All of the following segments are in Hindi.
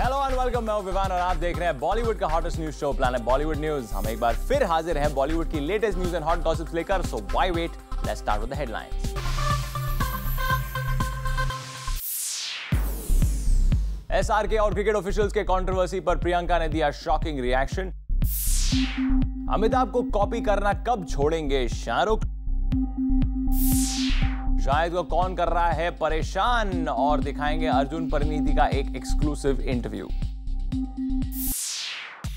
हेलो एंड वेलकम, मैं हूं विवान और आप देख रहे हैं बॉलीवुड का hottest news show planet Bollywood news. हम एक बार फिर हाजिर हैं बॉलीवुड की latest news and hot gossips लेकर। So why wait, let's start with the headlines. SRK और क्रिकेट ऑफिशियल्स के कंट्रोवर्सी पर प्रियंका ने दिया शॉकिंग रिएक्शन। अमिताभ को कॉपी करना कब छोड़ेंगे शाहरुख? शाहिद को कौन कर रहा है परेशान, और दिखाएंगे अर्जुन परिणीति का एक एक्सक्लूसिव इंटरव्यू।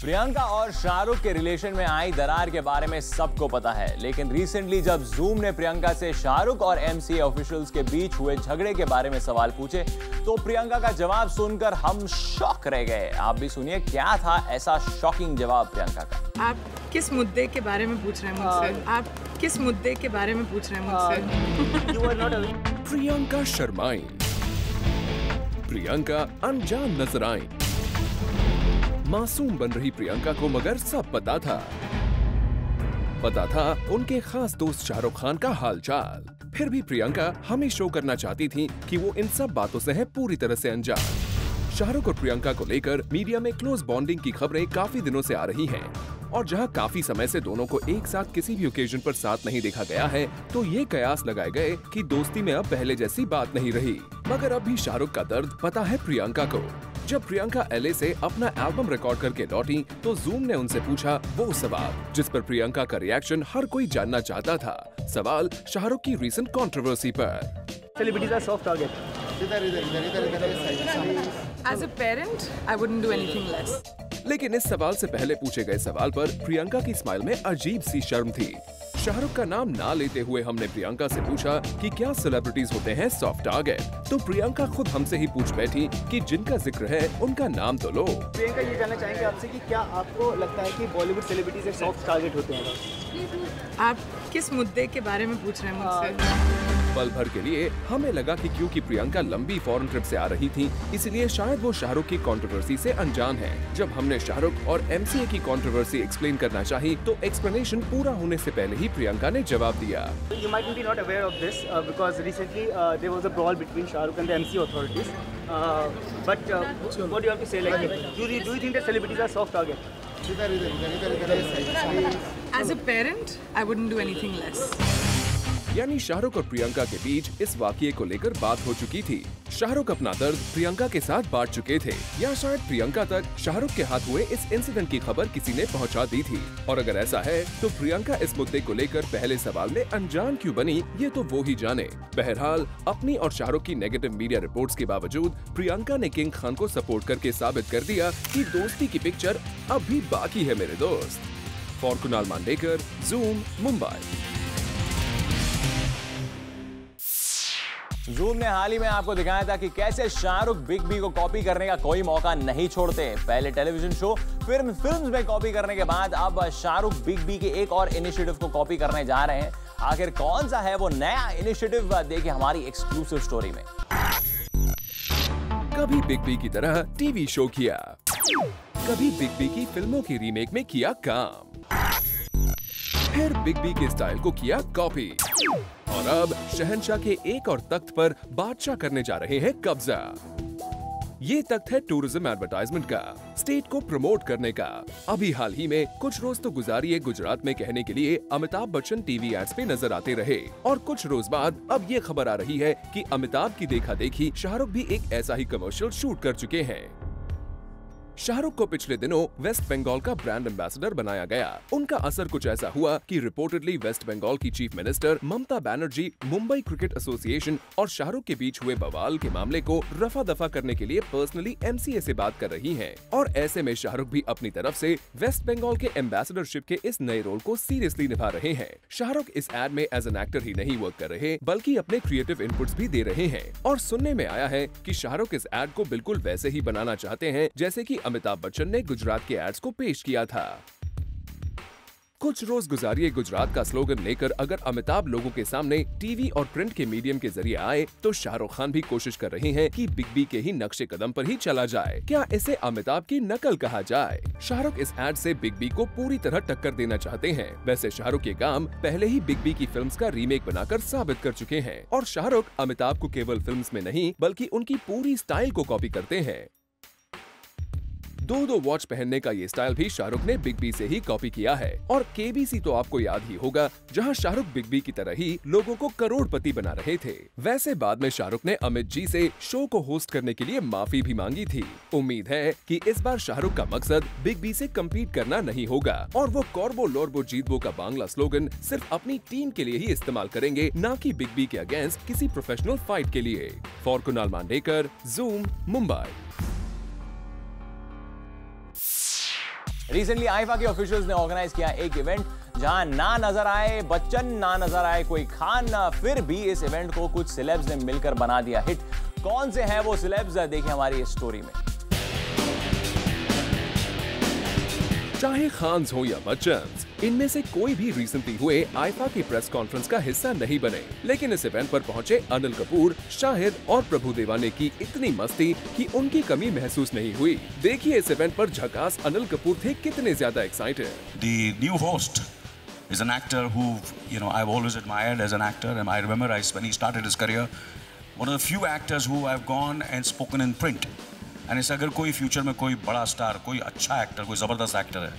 प्रियंका और शाहरुख के रिलेशन में आई दरार के बारे में सबको पता है, लेकिन रिसेंटली जब जूम ने प्रियंका से शाहरुख और एमसीए ऑफिशियल्स के बीच हुए झगड़े के बारे में सवाल पूछे तो प्रियंका का जवाब सुनकर हम शॉक रह गए। आप भी सुनिए क्या था ऐसा शॉकिंग जवाब प्रियंका का। आप किस मुद्दे के बारे में पूछ रहे हैं मुझसे? आप किस मुद्दे के बारे में पूछ रहे हैं मुझसे? प्रियंका शर्माई, प्रियंका अनजान नजर आई। मासूम बन रही प्रियंका को मगर सब पता था उनके खास दोस्त शाहरुख खान का हालचाल। फिर भी प्रियंका हमें शो करना चाहती थी कि वो इन सब बातों से है पूरी तरह से अनजान। शाहरुख और प्रियंका को लेकर मीडिया में क्लोज बॉन्डिंग की खबरें काफी दिनों से आ रही हैं, और जहां काफी समय से दोनों को एक साथ किसी भी ओकेजन पर साथ नहीं देखा गया है, तो ये कयास लगाए गए कि दोस्ती में अब पहले जैसी बात नहीं रही। मगर अब भी शाहरुख का दर्द पता है प्रियंका को। जब प्रियंका एलए से अपना एल्बम रिकॉर्ड करके लौटी तो जूम ने उनसे पूछा वो सवाल जिस पर प्रियंका का रिएक्शन हर कोई जानना चाहता था। सवाल शाहरुख की रीसेंट कंट्रोवर्सी पर। Celebrities are soft target. As a parent, I wouldn't do anything less. लेकिन इस सवाल से पहले पूछे गए सवाल पर प्रियंका की स्माइल में अजीब सी शर्म थी। शाहरुख का नाम ना लेते हुए हमने प्रियंका से पूछा कि क्या सेलिब्रिटीज होते हैं सॉफ्ट टारगेट, तो प्रियंका खुद हमसे ही पूछ बैठी कि जिनका जिक्र है उनका नाम तो लो। प्रियंका ये जानना चाहेंगे आपसे कि क्या आपको लगता है कि बॉलीवुड सेलिब्रिटीज एक सॉफ्ट टारगेट होते हैं? आप किस मुद्दे के बारे में पूछ रहे हैं मुझसे? पल भर के लिए हमें लगा कि क्योंकि प्रियंका लंबी फॉरेन ट्रिप से आ रही थी, इसलिए शायद वो शाहरुख की कंट्रोवर्सी से अनजान है। जब हमने शाहरुख और एमसीए की कंट्रोवर्सी एक्सप्लेन करना चाही, तो एक्सप्लेनेशन पूरा होने से पहले ही प्रियंका ने जवाब दिया। You might be not aware of this because recently there was a brawl between Shahrukh and the MC authorities. But what do you have to say? Like, do you think that celebrities are soft target? As a parent, I wouldn't do anything less. यानी शाहरुख और प्रियंका के बीच इस वाकये को लेकर बात हो चुकी थी। शाहरुख अपना दर्द प्रियंका के साथ बांट चुके थे, या शायद प्रियंका तक शाहरुख के हाथ हुए इस इंसिडेंट की खबर किसी ने पहुंचा दी थी। और अगर ऐसा है तो प्रियंका इस मुद्दे को लेकर पहले सवाल में अनजान क्यों बनी, ये तो वो ही जाने। बहरहाल अपनी और शाहरुख की नेगेटिव मीडिया रिपोर्ट्स के बावजूद प्रियंका ने किंग खान को सपोर्ट करके साबित कर दिया कि दोस्ती की पिक्चर अब भी बाकी है मेरे दोस्त। For Kunal Mandekar, zoom, Mumbai. Zoom ने हाल ही में आपको दिखाया था कि कैसे शाहरुख बिग बी को कॉपी करने का कोई मौका नहीं छोड़ते। पहले टेलीविजन शो, फिर फिल्म्स में कॉपी करने के बाद अब शाहरुख बिग बी के एक और इनिशिएटिव को कॉपी करने जा रहे हैं। आखिर कौन सा है वो नया इनिशिएटिव, देखिए हमारी एक्सक्लूसिव स्टोरी में। कभी बिग बी की तरह टीवी शो किया, कभी बिग बी की फिल्मों की रीमेक में किया काम, फिर बिग बी के स्टाइल को किया कॉपी, और अब शहंशाह के एक और तख्त पर बादशाह करने जा रहे हैं कब्जा। ये तख्त है टूरिज्म एडवर्टाइजमेंट का, स्टेट को प्रमोट करने का। अभी हाल ही में कुछ रोज तो गुजारिए गुजरात में कहने के लिए अमिताभ बच्चन टीवी एड्स पे नजर आते रहे, और कुछ रोज बाद अब ये खबर आ रही है कि अमिताभ की देखा देखी शाहरुख भी एक ऐसा ही कमर्शियल शूट कर चुके हैं। शाहरुख को पिछले दिनों वेस्ट बंगाल का ब्रांड एम्बेसडर बनाया गया। उनका असर कुछ ऐसा हुआ कि रिपोर्टेडली वेस्ट बंगाल की chief minister Mamata Banerjee Mumbai cricket association और शाहरुख के बीच हुए बवाल के मामले को रफा दफा करने के लिए पर्सनली एमसीए से बात कर रही हैं, और ऐसे में शाहरुख भी अपनी तरफ से वेस्ट बंगाल के एम्बेसडरशिप के इस नए रोल को सीरियसली निभा रहे हैं। शाहरुख इस एड में एज एन एक्टर ही नहीं वर्क कर रहे, बल्कि अपने क्रिएटिव इनपुट्स भी दे रहे हैं। और सुनने में आया है कि शाहरुख इस एड को बिल्कुल वैसे ही बनाना चाहते हैं जैसे कि अमिताभ बच्चन ने गुजरात के एड्स को पेश किया था। कुछ रोज गुजारिए गुजरात का स्लोगन लेकर अगर अमिताभ लोगों के सामने टीवी और प्रिंट के मीडियम के जरिए आए, तो शाहरुख खान भी कोशिश कर रहे हैं कि बिग बी के ही नक्शे कदम पर ही चला जाए। क्या इसे अमिताभ की नकल कहा जाए? शाहरुख इस एड से बिग बी को पूरी तरह टक्कर देना चाहते हैं। वैसे शाहरुख ये काम पहले ही बिग बी की फिल्म्स का रीमेक बनाकर साबित कर चुके हैं, और शाहरुख अमिताभ को केवल फिल्म्स में नहीं बल्कि उनकी पूरी स्टाइल को कॉपी करते हैं। दो वॉच पहनने का ये स्टाइल भी शाहरुख ने बिग बी से ही कॉपी किया है। और केबीसी तो आपको याद ही होगा, जहां शाहरुख बिग बी की तरह ही लोगों को करोड़पति बना रहे थे। वैसे बाद में शाहरुख ने अमित जी से शो को होस्ट करने के लिए माफी भी मांगी थी। उम्मीद है कि इस बार शाहरुख का मकसद बिग बी से कम्पीट करना नहीं होगा और वो कॉर्बो लोर्बो जीतबो का बांग्ला स्लोगन सिर्फ अपनी टीम के लिए ही इस्तेमाल करेंगे, न कि बिग बी के अगेंस्ट किसी प्रोफेशनल फाइट के लिए। For Kunal Mandekar, zoom, Mumbai. Recently IIFA के ऑफिशियल्स ने ऑर्गेनाइज किया एक इवेंट जहां ना नजर आए बच्चन, ना नजर आए कोई खान, फिर भी इस इवेंट को कुछ सेलेब्स ने मिलकर बना दिया हिट। कौन से हैं वो सेलेब्स, देखिए हमारी इस स्टोरी में। चाहे खान्स हो या बच्चन्स, इनमें से कोई भी रिसेंटली हुए आईफा की प्रेस कॉन्फ्रेंस का हिस्सा नहीं बने, लेकिन इस इवेंट पर पहुंचे अनिल कपूर, शाहिद और प्रभुदेवा ने की इतनी मस्ती कि उनकी कमी महसूस नहीं हुई। देखिए इस इवेंट पर झकास अनिल कपूर थे कितने ज्यादा excited. The new host is an actor who, I've always admired as an actor, and I remember when he started his career, one of the few actors who I've gone and spoken in print. And इस अगर कोई फ्यूचर में कोई बड़ा स्टार, कोई अच्छा एक्टर, कोई जबरदस्त एक्टर है,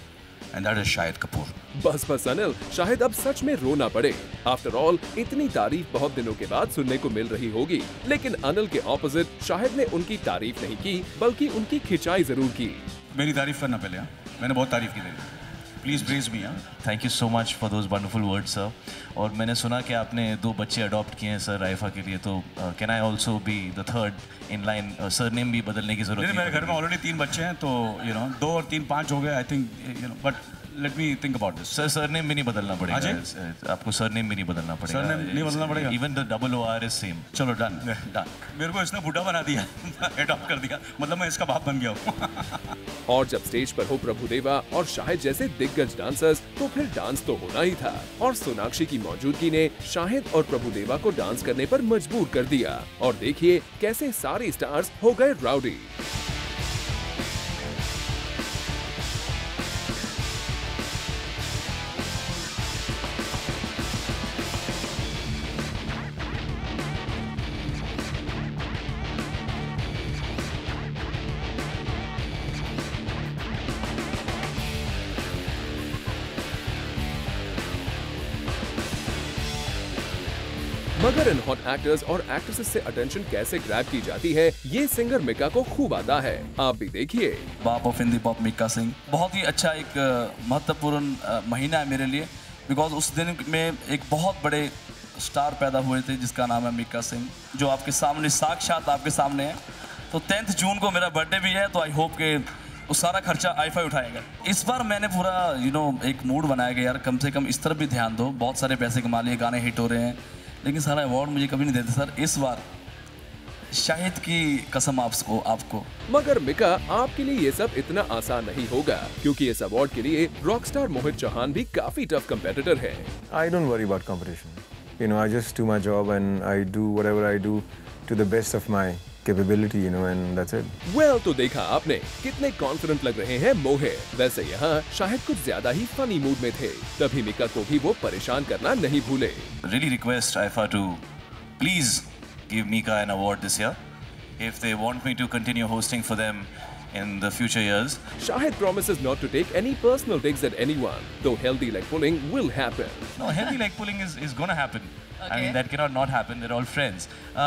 and that is Shahid Kapoor. बस अनिल, शाहिद अब सच में रोना पड़े। आफ्टर ऑल इतनी तारीफ बहुत दिनों के बाद सुनने को मिल रही होगी, लेकिन अनिल के ऑपोजिट शाहिद ने उनकी तारीफ नहीं की, बल्कि उनकी खिंचाई जरूर की। मेरी तारीफ करना पहले, मैंने बहुत तारीफ की तेरी। Please praise me. Thank you so much for those wonderful words sir. और मैंने सुना कि आपने 2 बच्चे अडॉप्ट किए हैं सर आईफा के लिए, तो can I also be the third in line? Surname भी बदलने की जरूरत नहीं। मेरे घर में ऑलरेडी 3 बच्चे हैं, तो 2 और 3 5 हो गए I think, but let me think about this. Sir surname भी नहीं बदलना पड़ेगा, आपको सरनेम भी नहीं बदलना पड़ेगा। सरनेम नहीं बदलना पड़ेगा, even the OOR is same. चलो डन डन। मेरे को इसने बूढ़ा बना दिया, अडॉप्ट कर दिया, मतलब मैं इसका बाप बन गया हूँ। और जब स्टेज पर हो प्रभुदेवा और शाहिद जैसे दिग्गज डांसर्स, तो फिर डांस तो होना ही था। और सोनाक्षी की मौजूदगी ने शाहिद और प्रभुदेवा को डांस करने पर मजबूर कर दिया। और देखिए कैसे सारे स्टार्स हो गए राउडी। मगर इन हॉट एक्टर्स और एक्ट्रेसेस से अटेंशन कैसे ग्रैब की जाती है, ये सिंगर मिका को खूब आता है। आप भी देखिए। बाप ऑफ हिंदी पॉप मिका सिंह बहुत ही अच्छा एक महत्वपूर्ण महीना है मेरे लिए, बिकॉज उस दिन में एक बहुत बड़े स्टार पैदा हुए थे जिसका नाम है मिका सिंह, जो आपके सामने साक्षात आपके सामने है। तो 10 जून को मेरा बर्थडे भी है, तो आई होप के उस सारा खर्चा आईफा उठाएगा। इस बार मैंने पूरा एक मूड बनाया गया यार, कम से कम इस तरफ भी ध्यान दो। बहुत सारे पैसे कमा लिए, गाने हिट हो रहे हैं, लेकिन सारा अवार्ड मुझे कभी नहीं देते सर। इस बार शाहिद की कसम आपको। मगर मिका, आपके लिए ये सब इतना आसान नहीं होगा, क्योंकि इस अवार्ड के लिए रॉकस्टार मोहित चौहान भी काफी टफ कंपेटिटर है। I don't worry about competition. I just do my job and I do whatever I do to the best of my capability, and that's it. Well, तो देखा आपने कितने कॉन्फिडेंट लग रहे हैं मोहित। वैसे यहाँ शाहिद कुछ ज्यादा ही फनी मूड में थे, तभी मिका को भी वो परेशान करना नहीं भूले। Really request IIFA to please give Mika an award this year if they want me to continue hosting for them in the future years. Shahid promises not to take any personal digs at anyone, though healthy leg pulling will happen. No, healthy leg pulling is going to happen. Okay. I mean, that cannot not happen. They're all friends.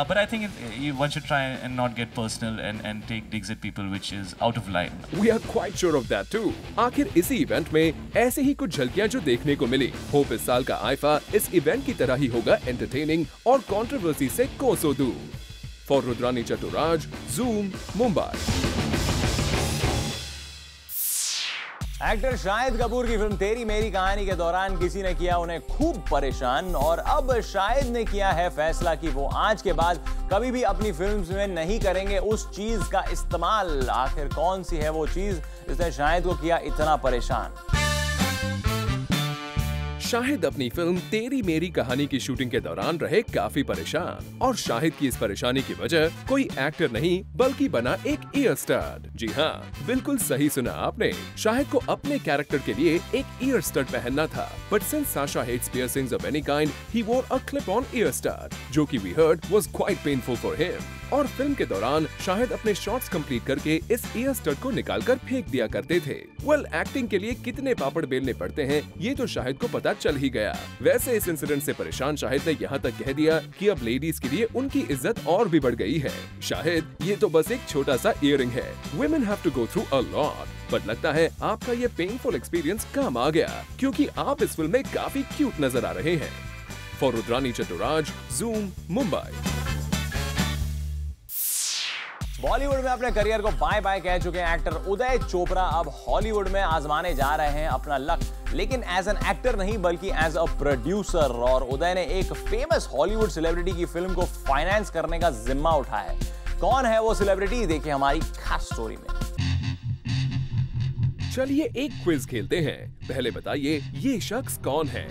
But I think one should try and not get personal and take digs at people, which is out of line. We are quite sure of that too. आखिर इसी इवेंट में ऐसे ही कुछ झलकियां जो देखने को मिली। होप इस साल का आईफा इस इवेंट की तरह ही होगा एंटरटेनिंग और कंट्रोवर्सी से कोसों दूर। For Rudrani Chaturaj, Zoom, Mumbai. Actor Shahid Kapoor की फिल्म तेरी मेरी कहानी के दौरान किसी ने किया उन्हें खूब परेशान, और अब शाहिद ने किया है फैसला कि वो आज के बाद कभी भी अपनी फिल्म्स में नहीं करेंगे उस चीज का इस्तेमाल। आखिर कौन सी है वो चीज जिसने शाहिद को किया इतना परेशान? शाहिद अपनी फिल्म तेरी मेरी कहानी की शूटिंग के दौरान रहे काफी परेशान और शाहिद की इस परेशानी की वजह कोई एक्टर नहीं बल्कि बना एक ईयर स्टड। जी हाँ, बिल्कुल सही सुना आपने। शाहिद को अपने कैरेक्टर के लिए एक ईयर स्टड पहनना था, but since Sasha hates piercings of any kind, he wore a clip on ear stud, जो कि we heard was quite painful for him. और फिल्म के दौरान शाहिद अपने शॉट्स कंप्लीट करके इस ईयर स्टड को निकालकर फेंक दिया करते थे। वेल, एक्टिंग के लिए कितने पापड़ बेलने पड़ते हैं ये तो शाहिद को पता चल ही गया। वैसे इस इंसिडेंट से परेशान शाहिद ने यहाँ तक कह दिया कि अब लेडीज के लिए उनकी इज्जत और भी बढ़ गई है। शाहिद, ये तो बस एक छोटा सा इयरिंग है। Women have to go through a lot, but लगता है आपका ये पेनफुल एक्सपीरियंस काम आ गया, क्योंकि आप इस फिल्म में काफी क्यूट नजर आ रहे हैं। For Rudrani Chaturaj, Zoom, Mumbai. बॉलीवुड में अपने करियर को बाय बाय कह चुके हैं एक्टर उदय चोपड़ा अब हॉलीवुड में आजमाने जा रहे हैं अपना लक, लेकिन एज एन एक्टर नहीं बल्कि एज अ प्रोड्यूसर। और उदय ने एक फेमस हॉलीवुड सेलिब्रिटी की फिल्म को फाइनेंस करने का जिम्मा उठाया है। कौन है वो सेलिब्रिटी, देखिए हमारी खास स्टोरी में। चलिए एक क्विज खेलते हैं। पहले बताइए ये शख्स कौन है?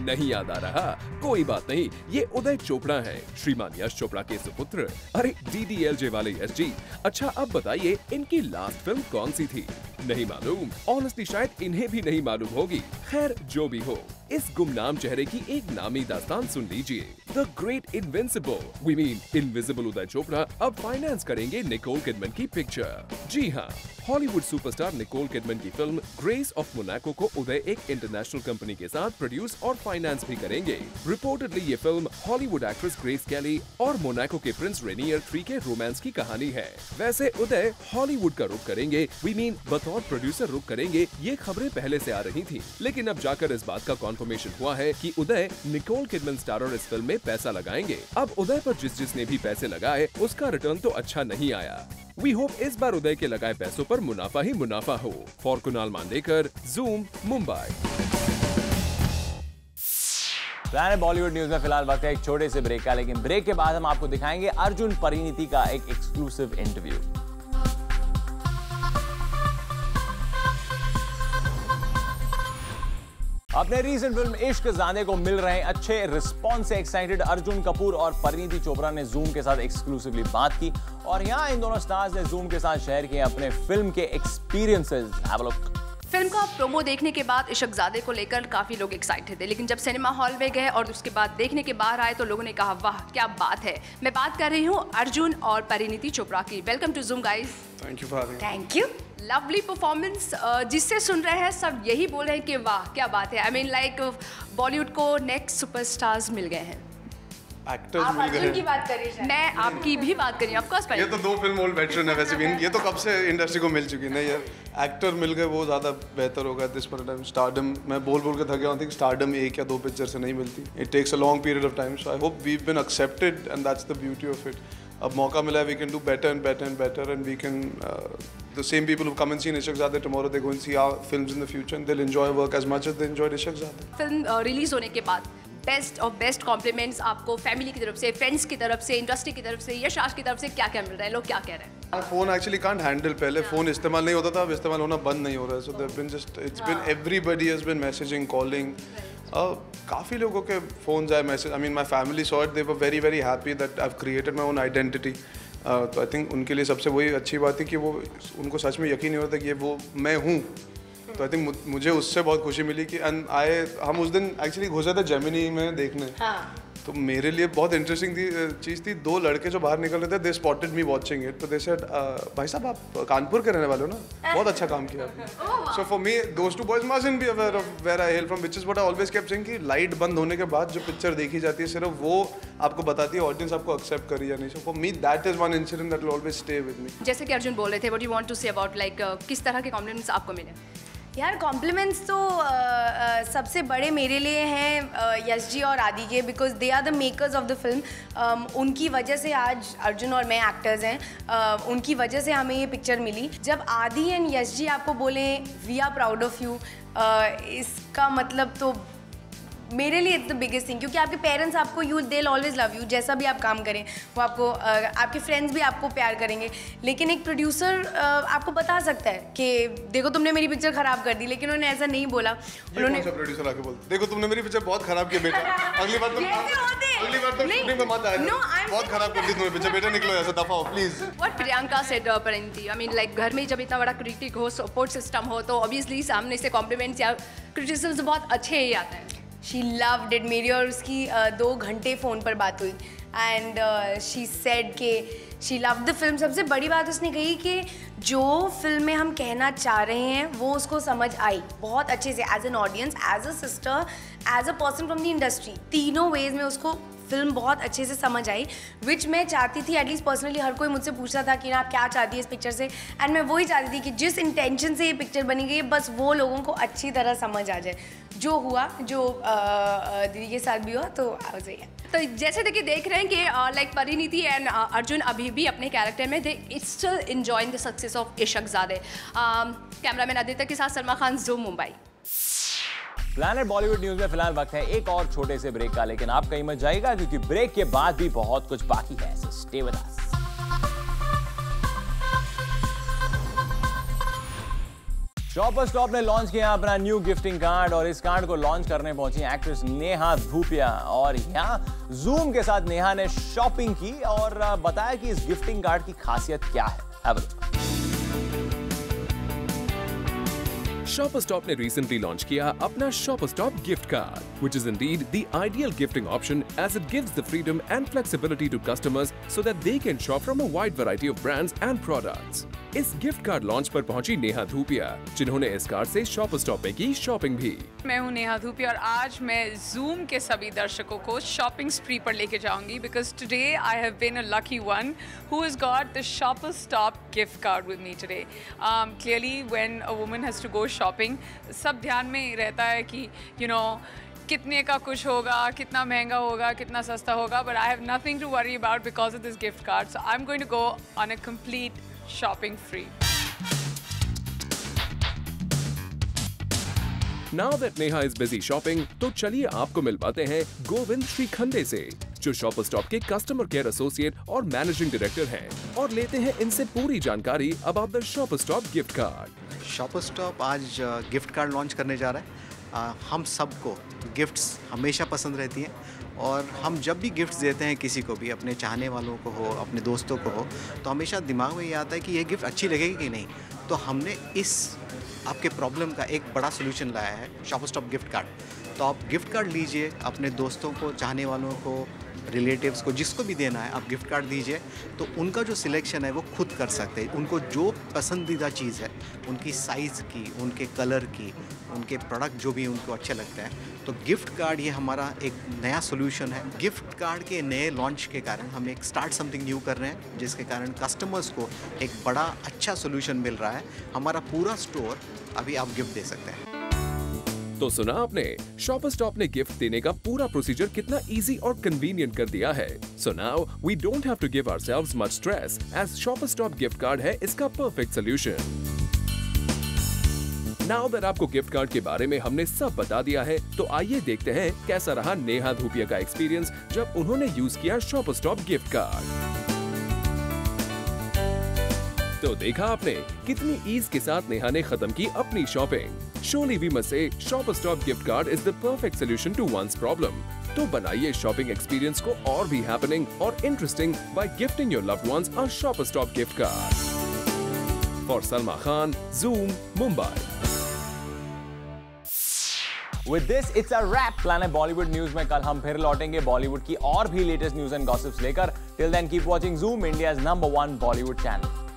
नहीं याद आ रहा? कोई बात नहीं, ये उदय चोपड़ा हैं, श्रीमान यश चोपड़ा के सुपुत्र। अरे DDLJ वाले यश जी। अच्छा, अब बताइए इनकी लास्ट फिल्म कौन सी थी? नहीं मालूम? ऑनेस्टली शायद इन्हें भी नहीं मालूम होगी। खैर, जो भी हो, इस गुमनाम चेहरे की एक नामी दास्तान सुन लीजिए। The great invincible, we mean invisible Uday Chopra अब फाइनेंस करेंगे निकोल किडमन की पिक्चर। जी हाँ, हॉलीवुड सुपरस्टार निकोल किडमन की फिल्म ग्रेस ऑफ मोनाको को उदय एक इंटरनेशनल कंपनी के साथ प्रोड्यूस और फाइनेंस भी करेंगे। रिपोर्टेडली ये फिल्म हॉलीवुड एक्ट्रेस ग्रेस कैली और मोनाको के प्रिंस रेनियर III के रोमांस की कहानी है। वैसे उदय हॉलीवुड का रुख करेंगे, वी मीन बतौर प्रोड्यूसर रुख करेंगे, ये खबरें पहले से आ रही थी, लेकिन अब जाकर इस बात का कॉन्फर्मेशन हुआ है कि उदय निकोल किडमन स्टारर इस फिल्म में पैसा लगाएंगे। अब उदय पर जिसने भी पैसे लगाए उसका रिटर्न तो अच्छा नहीं आया। वी होप इस बार उदय के लगाए पैसों पर मुनाफा ही मुनाफा हो। For Kunal Mandekar, Zoom, Mumbai. Bollywood news में फिलहाल वक्त है एक छोटे से ब्रेक का, लेकिन ब्रेक के बाद हम आपको दिखाएंगे अर्जुन परिणीति का एक एक्सक्लूसिव इंटरव्यू। अपने रीसेंट फिल्म इश्क ज़ादे को मिल रहे अच्छे रिस्पॉन्स से एक्साइटेड अर्जुन कपूर और परिणीति चोपड़ा ने Zoom के साथ एक्सक्लूसिवली बात की और यहाँ इन दोनों स्टार्स ने Zoom के साथ शेयर किए अपने फिल्म के experiences. Have a look. Film का प्रोमो देखने के बाद इश्क ज़ादे को लेकर काफ़ी लोग एक्साइटेड थे, लेकिन जब सिनेमा हॉल में गए और उसके बाद देखने के बाहर आए तो लोगों ने कहा वाह क्या बात है। मैं बात कर रही हूँ अर्जुन और परिणीति चोपड़ा की। Welcome to Zoom guys. Thank you for having. Thank you. Lovely performance, जिससे सुन रहे हैं सब यही बोल रहे हैं कि वाह क्या बात है। आई मीन लाइक बॉलीवुड को नेक्स्ट सुपरस्टार्स मिल गए हैं। एक्टर्स मिल गए हैं। की बात करिए, मैं आपकी भी बात करी ऑफ कोर्स। ये तो 2 फिल्म ओल्ड वेटरन है वैसे भी, ये तो कब से इंडस्ट्री को मिल चुकी है। नहीं यार, एक्टर मिल गए वो ज़्यादा बेहतर होगा दिस पर टाइम। स्टारडम मैं बोल के थक गया हूँ कि स्टारडम 1 या 2 पिक्चर से नहीं मिलती। It takes a long period of time, so I hope we been accepted and that's the beauty of it. अब मौका मिला है, we can do better and better and better and we can the same people who come and see Ishq Zade tomorrow, they go and see our films in the future and they'll enjoy work as much as they enjoyed Ishq Zade. Film release होने के बाद बेस्ट ऑफ बेस्ट कॉम्प्लीमेंट्स आपको फैमिली की तरफ से, फ्रेंड्स की तरफ से, इंडस्ट्री की तरफ से, यश आज की तरफ से क्या क्या मिल रहा है? लोग क्या कह रहे हैं? Phone actually can't handle. पहले फोन इस्तेमाल नहीं होता था, अब इस्तेमाल होना बंद नहीं हो रहा है। So there been just it's been everybody has been messaging, calling. काफ़ी लोगों के फोन्स आए, message. I mean my family saw it, they were very very happy that I have created my own identity. तो आई थिंक उनके लिए सबसे वही अच्छी बात है कि वो उनको सच में यकीन नहीं होता कि ये वो मैं हूँ। तो आई थिंक मुझे उससे बहुत खुशी मिली कि हम उस दिन एक्चुअली घुसे थे जेमिनी में देखने। तो मेरे लिए बहुत इंटरेस्टिंग चीज़ थी, 2 लड़के जो बाहर निकल रहे थे, दे स्पॉटेड मी वॉचिंग इट। तो दे सेड भाई साहब आप कानपुर के रहने वाले हो ना, बहुत अच्छा काम किया आपने। So for me those 2 boys must be aware of where I hail from, which is what I always kept saying कि लाइट बंद होने के बाद जो पिक्चर देखी जाती है सिर्फ वो आपको बताती है ऑडियंस आपको एक्सेप्ट करी या नहीं। So for me that is one incident that will always stay with me. जैसे कि अर्जुन बोल रहे थे, what you want to say about like किस तरह के कॉम्प्लीमेंट्स आपको मिले? यार कॉम्प्लीमेंट्स तो सबसे बड़े मेरे लिए हैं यश जी और आदि के, because they are the makers of the film. उनकी वजह से आज अर्जुन और मैं एक्टर्स हैं, उनकी वजह से हमें ये पिक्चर मिली। जब आदि एंड यश जी आपको बोले we are proud of you, इसका मतलब तो मेरे लिए इट्स द बिगेस्ट थिंग, क्योंकि आपके पेरेंट्स आपको you they always love you, जैसा भी आप काम करें वो आपको आपके फ्रेंड्स भी आपको प्यार करेंगे, लेकिन एक प्रोड्यूसर आपको बता सकता है कि देखो तुमने मेरी पिक्चर खराब कर दी, लेकिन उन्होंने ऐसा नहीं बोला। उन्होंने प्रोड्यूसर आके बोलते देखो तुमने मेरी पिक्चर बहुत खराब की बेटा, अगली बार तो शूटिंग में मत आना, बहुत खराब कर दी तुमने पिक्चर, बेटा निकलो ऐसा दफा हो please. What Priyanka said Parineeti, I mean like घर में जब इतना बड़ा क्रिटिक हो, सपोर्ट सिस्टम हो, तो ऑब्वियसली सामने से कॉम्प्लीमेंट्स या क्रिटिसिज्म बहुत अच्छे ही आते हैं। शी लव्ड इट, मेरी और उसकी 2 घंटे फ़ोन पर बात हुई एंड शी सेड के शी लव द फिल्म। सबसे बड़ी बात उसने कही कि जो फिल्म में हम कहना चाह रहे हैं वो उसको समझ आई बहुत अच्छे से, as an audience, as a sister, as a person from the industry, तीनों वेज में उसको फिल्म बहुत अच्छे से समझ आई, विच मैं चाहती थी एटलीस्ट पर्सनली। हर कोई मुझसे पूछता था कि ना आप क्या चाहती है इस पिक्चर से, एंड मैं वही चाहती थी कि जिस इंटेंशन से ये पिक्चर बनी गई बस वो लोगों को अच्छी तरह समझ आ जाए। जो हुआ, जो दीदी के साथ भी हुआ, तो तो जैसे देखिए देख रहे हैं कि लाइक परिणीति एंड अर्जुन अभी भी अपने कैरेक्टर में they it's still enjoying the success of Ishaqzaade. Cameraman Aditya के साथ Salma Khan, Zoom, Mumbai. Planet Bollywood news में फिलहाल वक्त है एक और छोटे से ब्रेक का, लेकिन आप कहीं मत जाइएगा क्योंकि ब्रेक के बाद भी बहुत कुछ बाकी है, so stay with us. Shopper stop ने लॉन्च किया अपना न्यू गिफ्टिंग कार्ड और इस कार्ड को लॉन्च करने पहुंची एक्ट्रेस नेहा धूपिया और यहाँ जूम के साथ नेहा ने शॉपिंग की और बताया कि इस गिफ्टिंग कार्ड की खासियत क्या है। Shopper Stop ने recently launched किया अपना Shopper Stop gift card, which is indeed the ideal gifting option as it gives the freedom and flexibility to customers so that they can shop from a wide variety of brands and products. इस गिफ्ट कार्ड लॉन्च पर पहुंची नेहा धूपिया, जिन्होंने इस कार्ड से शॉपर स्टॉप में की शॉपिंग भी। मैं हूं नेहा धूपिया और आज मैं जूम के सभी दर्शकों को शॉपिंग स्प्री पर लेके जाऊंगी because today I have been a lucky one who has got the Shopper Stop gift card with me today. Clearly when a woman has to go shopping, सब ध्यान में रहता है कि यू नो कितने का कुछ होगा, कितना महंगा होगा, कितना सस्ता होगा, but I have nothing to worry about because of this gift card. So I am going to go on a complete shopping free. Now that Neha is busy shopping, तो चलिए आपको मिलवाते हैं गोविंद श्रीखंडे से, जो शॉपर स्टॉप के कस्टमर केयर एसोसिएट और मैनेजिंग डायरेक्टर हैं, और लेते हैं इनसे पूरी जानकारी about the Shopper Stop gift card. Shopper stop आज गिफ्ट कार्ड लॉन्च करने जा रहा है। हम सबको गिफ्ट्स हमेशा पसंद रहती हैं और हम जब भी गिफ्ट्स देते हैं किसी को भी, अपने चाहने वालों को हो, अपने दोस्तों को हो, तो हमेशा दिमाग में ये आता है कि ये गिफ्ट अच्छी लगेगी कि नहीं। तो हमने इस आपके प्रॉब्लम का एक बड़ा सोल्यूशन लाया है, शॉपर स्टॉप गिफ्ट कार्ड। तो आप गिफ्ट कार्ड लीजिए, अपने दोस्तों को, चाहने वालों को, रिलेटिव्स को, जिसको भी देना है आप गिफ्ट कार्ड दीजिए, तो उनका जो सिलेक्शन है वो खुद कर सकते हैं। उनको जो पसंदीदा चीज़ है, उनकी साइज़ की, उनके कलर की, उनके प्रोडक्ट जो भी उनको अच्छे लगते हैं, तो गिफ्ट कार्ड ये हमारा एक नया सोल्यूशन है। गिफ्ट कार्ड के नए लॉन्च के कारण हम एक स्टार्ट समथिंग न्यू कर रहे हैं, जिसके कारण कस्टमर्स को एक बड़ा अच्छा सोल्यूशन मिल रहा है। हमारा पूरा स्टोर अभी आप गिफ्ट दे सकते हैं। तो सुना आपने, शॉपर स्टॉप ने गिफ्ट देने का पूरा प्रोसीजर कितना इजी और कन्वीनियंट कर दिया है। So now we don't have to give ourselves much stress, as Shopper Stop gift card है इसका परफेक्ट सोल्यूशन। नाउ दैट आपको गिफ्ट कार्ड के बारे में हमने सब बता दिया है, तो आइए देखते हैं कैसा रहा नेहा धूपिया का एक्सपीरियंस जब उन्होंने यूज किया शॉपर स्टॉप गिफ्ट कार्ड। तो देखा आपने कितनी ईज के साथ नेहा ने खत्म की अपनी shopping. Surely we must say Shoppers Stop gift card is the perfect solution to one's problem. तो बनाइए शॉपिंग एक्सपीरियंस को और भी हैपनिंग और interesting by gifting your loved ones a Shoppers Stop gift card. For Salma Khan, Zoom, Mumbai. With this, it's a wrap. Planet Bollywood News में कल हम फिर लौटेंगे बॉलीवुड की और भी लेटेस्ट न्यूज एंड गॉसिप्स लेकर। Till then, keep watching Zoom, India's #1 Bollywood channel.